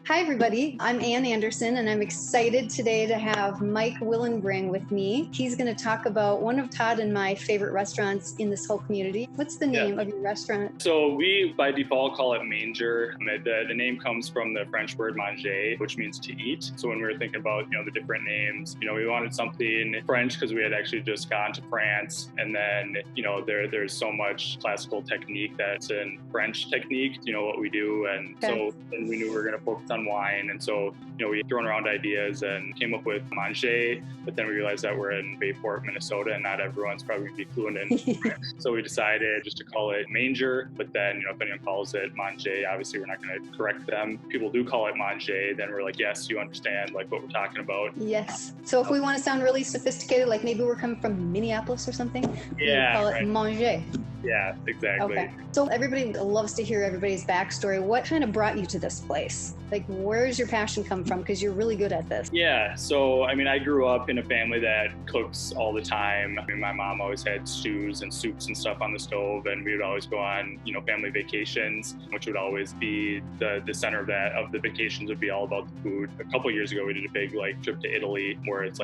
Hi, everybody. I'm Ann Anderson, and I'm excited today to have Mike Willenbring with me. He's going to talk about one of Todd and my favorite restaurants in this whole community. What's the name of your restaurant? So we, by default, call it Manger. The name comes from the French word manger, which means to eat. So when we were thinking about, the different names, we wanted something French because we had actually just gone to France. And then, there's so much classical technique that's in French technique, what we do. And so then we knew we were going to focus on wine. And so, we thrown around ideas and came up with Manger, but then we realized that we're in Bayport, Minnesota, and not everyone's probably going to be fluent in French. So we decided just to call it Manger, but then, if anyone calls it Manger, obviously we're not going to correct them. People do call it Manger, then we're like, yes, you understand what we're talking about. Yes. So if we want to sound really sophisticated, like maybe we're coming from Minneapolis or something, we call it Manger. Yeah, exactly. Okay. So everybody loves to hear everybody's backstory. What kind of brought you to this place? Like, where's your passion come from? Because you're really good at this. Yeah. So, I grew up in a family that cooks all the time. My mom always had stews and soups and stuff on the stove, and we would always go on, family vacations, which would always be the center of the vacations would be all about the food. A couple of years ago, we did a big trip to Italy where it's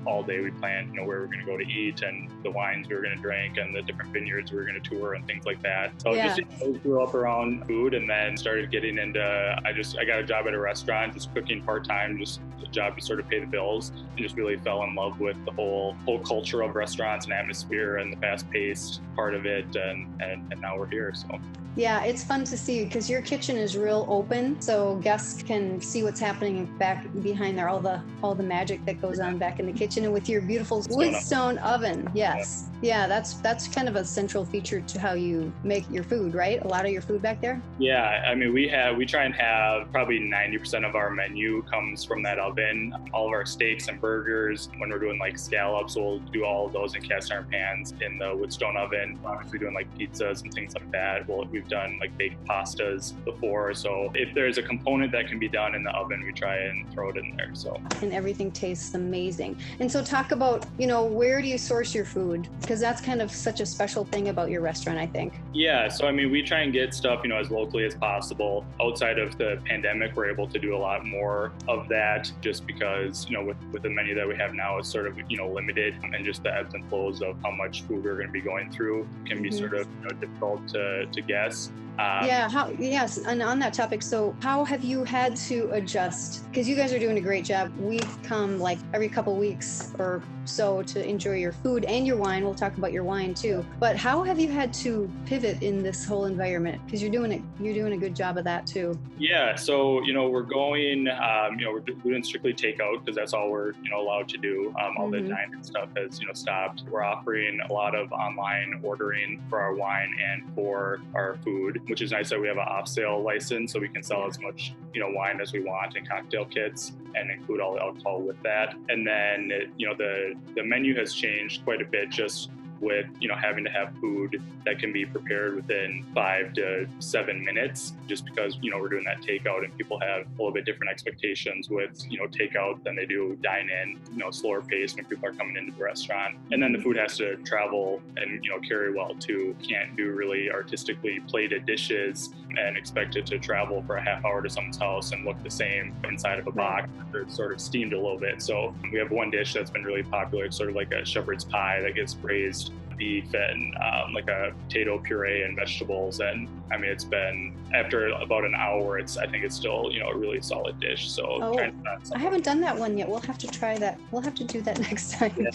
all day we planned, where we're going to go to eat and the wines we were going to drink and the different vineyards we were going to tour and things like that. So I grew up around food and then started getting into, I got a job at a restaurant, just cooking part-time, just a job to sort of pay the bills, and just really fell in love with the whole culture of restaurants and atmosphere and the fast-paced part of it, and now we're here. So yeah, it's fun to see because your kitchen is real open, so guests can see what's happening back behind there, all the magic that goes on back in the kitchen, and with your beautiful wood stone oven. Yes. Yeah, that's kind of a central feature to how you make your food, right? A lot of your food back there? Yeah, we try and have probably 90% of our menu comes from that oven. All of our steaks and burgers, when we're doing scallops, we'll do all of those in cast iron pans in the wood stone oven. We're obviously doing pizzas and things like that. We've done baked pastas before. So if there's a component that can be done in the oven, we try and throw it in there. So and everything tastes amazing. And so talk about, where do you source your food? Because that's kind of such a special thing about your restaurant, I think. Yeah, so we try and get stuff, as locally as possible. Outside of the pandemic, we're able to do a lot more of that just because, with the menu that we have now, it's sort of, limited, and just the ebbs and flows of how much food we're going to be going through can be sort of difficult to guess. Yes. And on that topic, so how have you had to adjust? Because you guys are doing a great job. We've come every couple weeks or so to enjoy your food and your wine. We'll talk about your wine too. But how have you had to pivot in this whole environment? Because you're doing a good job of that too. Yeah. So, we're going, we're doing strictly takeout because that's all we're, allowed to do. All the dine-in stuff has, stopped. We're offering a lot of online ordering for our wine and for our food, which is nice that we have an off-sale license so we can sell as much, wine as we want and cocktail kits and include all the alcohol with that. And then, the menu has changed quite a bit just with, having to have food that can be prepared within 5 to 7 minutes, just because, we're doing that takeout and people have a little bit different expectations with, takeout than they do dine in, slower pace when people are coming into the restaurant. And then the food has to travel and, carry well too. Can't do really artistically plated dishes and expect it to travel for a half hour to someone's house and look the same inside of a box. It's sort of steamed a little bit. So we have one dish that's been really popular. It's sort of like a shepherd's pie that gets braised beef and a potato puree and vegetables. And it's been, after about an hour, I think it's still, a really solid dish. So I haven't done that one yet. We'll have to try that. We'll have to do that next time. Yeah.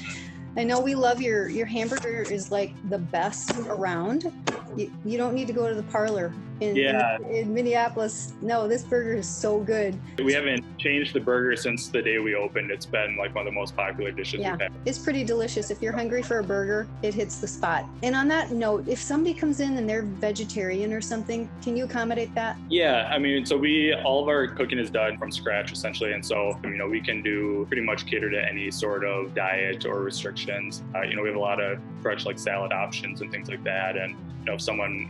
I know we love your hamburger is the best around. You don't need to go to the parlor in Minneapolis. No, this burger is so good. We haven't changed the burger since the day we opened. It's been one of the most popular dishes we've had. It's pretty delicious. If you're hungry for a burger, it hits the spot. And on that note, if somebody comes in and they're vegetarian or something, can you accommodate that? Yeah, so all of our cooking is done from scratch essentially. And so, we can do pretty much cater to any sort of diet or restrictions. We have a lot of fresh salad options and things like that. And if someone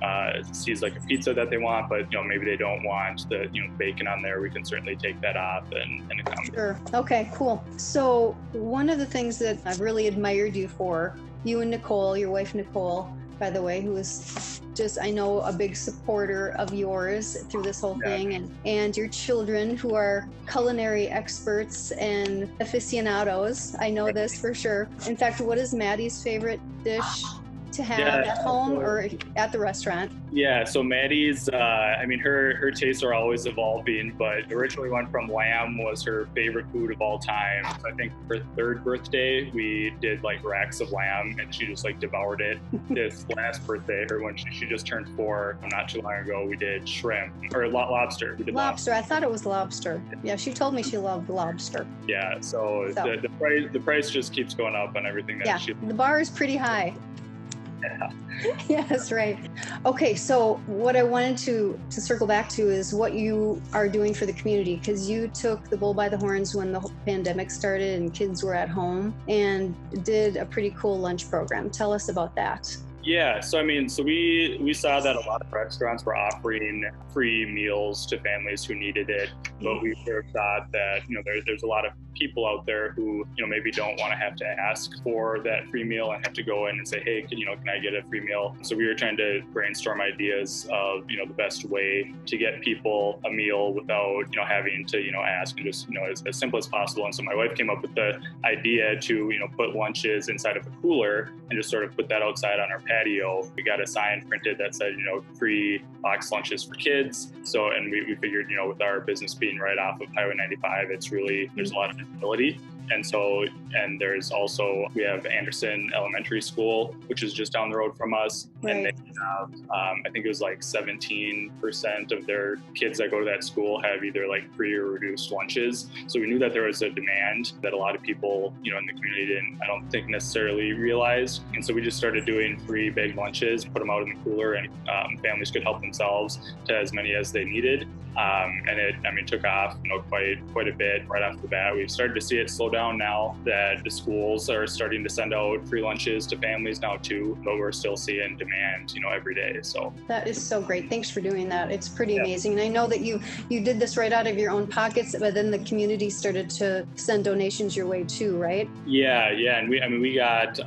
sees a pizza that they want, but maybe they don't want the bacon on there, we can certainly take that off and accommodate. Sure. Okay, cool. So one of the things that I've really admired you for, you and Nicole, your wife Nicole, by the way, who is just, I know, a big supporter of yours through this whole thing, and your children who are culinary experts and aficionados. I know this for sure. In fact, what is Maddie's favorite dish to have at home or at the restaurant? Yeah, so Maddie's, I mean, her tastes are always evolving, but originally went from lamb was her favorite food of all time. So I think for her 3rd birthday, we did like racks of lamb, and she just like devoured it. This last birthday, or when she just turned 4, not too long ago, we did shrimp, or lobster. We did lobster. I thought it was lobster. Yeah, she told me she loved lobster. Yeah, so. The price just keeps going up on everything that she. The bar is pretty high. Yeah, that's right. Okay, so what I wanted to circle back to is what you are doing for the community, because you took the bull by the horns when the pandemic started and kids were at home and did a pretty cool lunch program. Tell us about that. Yeah, so I mean, we saw that a lot of restaurants were offering free meals to families who needed it, but we sort of thought that, there's a lot of people out there who, maybe don't want to have to ask for that free meal and have to go in and say, hey, can I get a free meal? So we were trying to brainstorm ideas of, the best way to get people a meal without, having to, ask, and just, as simple as possible. And so my wife came up with the idea to, put lunches inside of a cooler and just sort of put that outside on our patio. We got a sign printed that said, free box lunches for kids. So, and we figured, with our business being right off of Highway 95, it's really, there's a lot of visibility. And so, and there's also, we have Anderson Elementary School, which is just down the road from us. Right. And they have, I think it was like 17% of their kids that go to that school have either like free or reduced lunches. So we knew that there was a demand that a lot of people, in the community didn't, I don't think necessarily realized. And so we just started doing free big lunches, put them out in the cooler, and families could help themselves to as many as they needed. And it, took off, quite a bit right off the bat. We've started to see it slow down now that the schools are starting to send out free lunches to families now too, but we're still seeing demand, every day. So that is so great. Thanks for doing that. It's pretty amazing. And I know that you did this right out of your own pockets, but then the community started to send donations your way too, right? Yeah. And we got,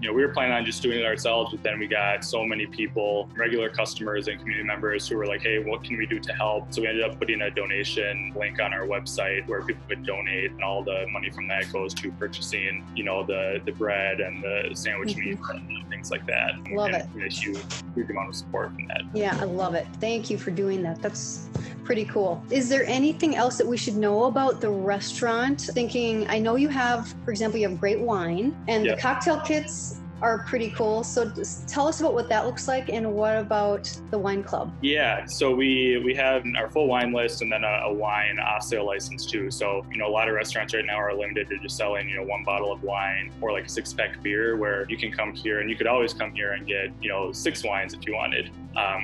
we were planning on just doing it ourselves, but then we got so many people, regular customers and community members who were like, hey, what can we do to help? So we ended up putting a donation link on our website where people could donate, and all the money from that goes to purchasing, the bread and the sandwich meat and things like that. Love it. A huge amount of support from that. Yeah, I love it. Thank you for doing that. That's pretty cool. Is there anything else that we should know about the restaurant? Thinking, I know you have, for example, you have great wine, and the cocktail kits are pretty cool. So just tell us about what that looks like, and what about the wine club? Yeah, so we have our full wine list, and then a wine off-sale license too. So, a lot of restaurants right now are limited to just selling, 1 bottle of wine or like a 6-pack beer, where you can come here, and you could always come here and get, 6 wines if you wanted,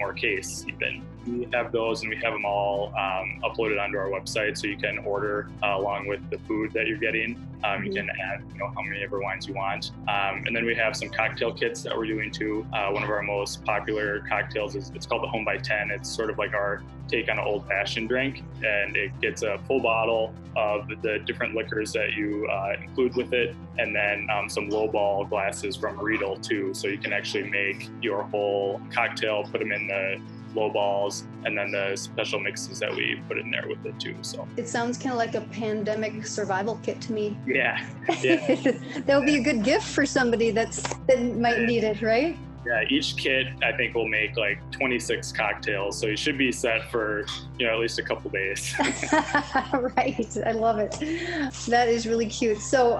or a case even. We have those, and we have them all uploaded onto our website, so you can order along with the food that you're getting. You can add, how many ever wines you want. And then we have some cocktail kits that we're doing too. One of our most popular cocktails it's called the Home by 10. It's sort of like our take on an old-fashioned drink, and it gets a full bottle of the different liquors that you include with it, and then some lowball glasses from Riedel too, so you can actually make your whole cocktail, put them in the low balls, and then the special mixes that we put in there with it too. So it sounds kind of like a pandemic survival kit to me. Yeah. That would be a good gift for somebody that might need it, right? Yeah, each kit I think will make like 26 cocktails, so you should be set for at least a couple days. Right, I love it. That is really cute. So,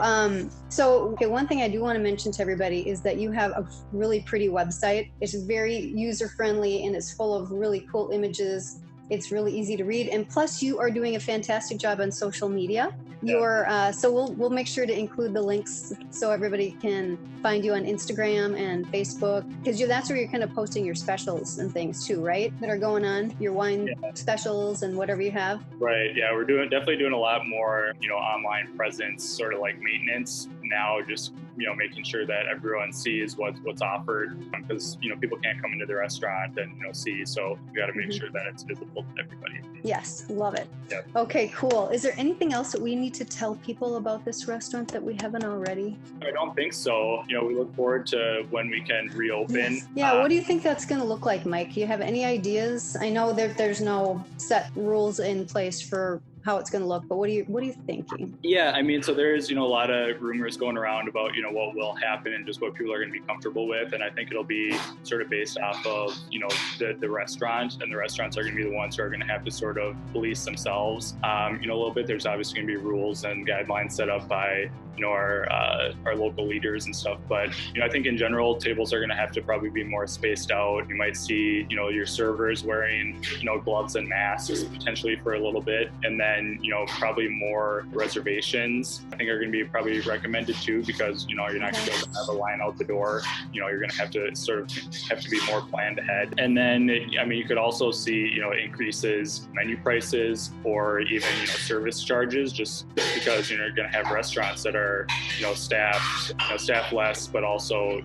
okay, one thing I do want to mention to everybody is that you have a really pretty website. It's very user friendly, and it's full of really cool images. It's really easy to read, and plus you are doing a fantastic job on social media. So we'll make sure to include the links so everybody can find you on Instagram and Facebook, because that's where you're kind of posting your specials and things too, right? That are going on, your wine specials and whatever you have. Right. Yeah, we're definitely doing a lot more, online presence, sort of like maintenance now, just making sure that everyone sees what's offered, because people can't come into the restaurant and see, so we got to make sure that it's visible to everybody. Yes, love it. Yep. Okay, cool. Is there anything else that we need to tell people about this restaurant that we haven't already? I don't think so. We look forward to when we can reopen. Yes. Yeah, what do you think that's going to look like, Mike? Do you have any ideas? I know there's no set rules in place for how it's going to look, but what are you thinking? Yeah, so there's, a lot of rumors going around about, what will happen and just what people are going to be comfortable with. And I think it'll be sort of based off of, the restaurant, and the restaurants are going to be the ones who are going to have to sort of police themselves, a little bit. There's obviously going to be rules and guidelines set up by, our local leaders and stuff. But, I think in general, tables are going to have to probably be more spaced out. You might see, your servers wearing, gloves and masks potentially for a little bit. And then, probably more reservations, I think, are going to be probably recommended too, because, you're not going to be able to have a line out the door. You're going to have to have to be more planned ahead. And then, you could also see, increases menu prices or even, service charges, just because, you're going to have restaurants that are, staffed less, but also,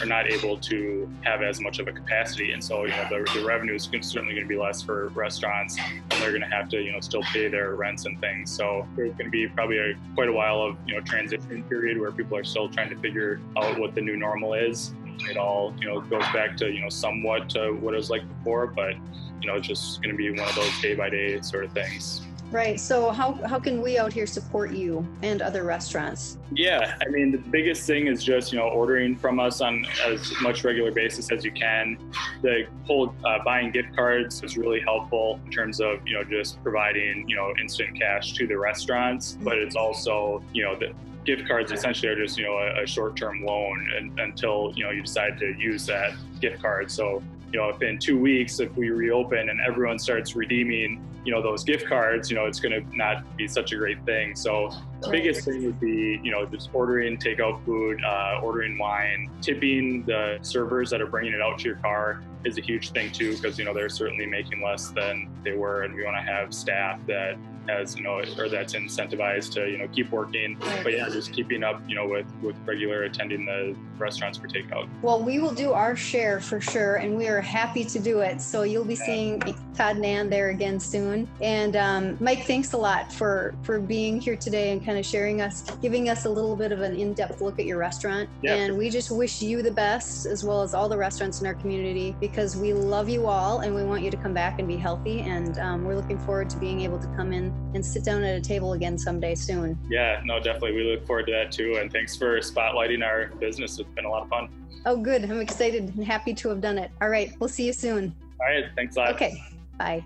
are not able to have as much of a capacity. And so, the revenue is certainly going to be less for restaurants, and they're going to have to, still pay their rents and things. So there's going to be probably quite a while of, transition period where people are still trying to figure out what the new normal is. It all, goes back to, somewhat to what it was like before, but, it's just going to be one of those day by day sort of things. Right. So how can we out here support you and other restaurants? Yeah, the biggest thing is just, ordering from us on as much regular basis as you can. The whole buying gift cards is really helpful in terms of, just providing, instant cash to the restaurants. But it's also, the gift cards essentially are just, a short-term loan until, you decide to use that gift card. So, if in 2 weeks, if we reopen and everyone starts redeeming, those gift cards, it's going to not be such a great thing. So the biggest thing would be, just ordering takeout food, ordering wine, tipping the servers that are bringing it out to your car is a huge thing too, because, they're certainly making less than they were. And we want to have staff that has, or that's incentivized to, keep working. But yeah, just keeping up, with regular attending the restaurants for takeout. Well, we will do our share for sure, and we are happy to do it. So you'll be seeing Todd and Ann there again soon. And Mike, thanks a lot for being here today and kind of giving us a little bit of an in-depth look at your restaurant. Yeah, and we just wish you the best, as well as all the restaurants in our community, because we love you all and we want you to come back and be healthy. And we're looking forward to being able to come in and sit down at a table again someday soon. Yeah, no, definitely. We look forward to that too. And thanks for spotlighting our business. It's been a lot of fun. Oh, good. I'm excited and happy to have done it. All right. We'll see you soon. All right. Thanks a lot. Okay. Bye.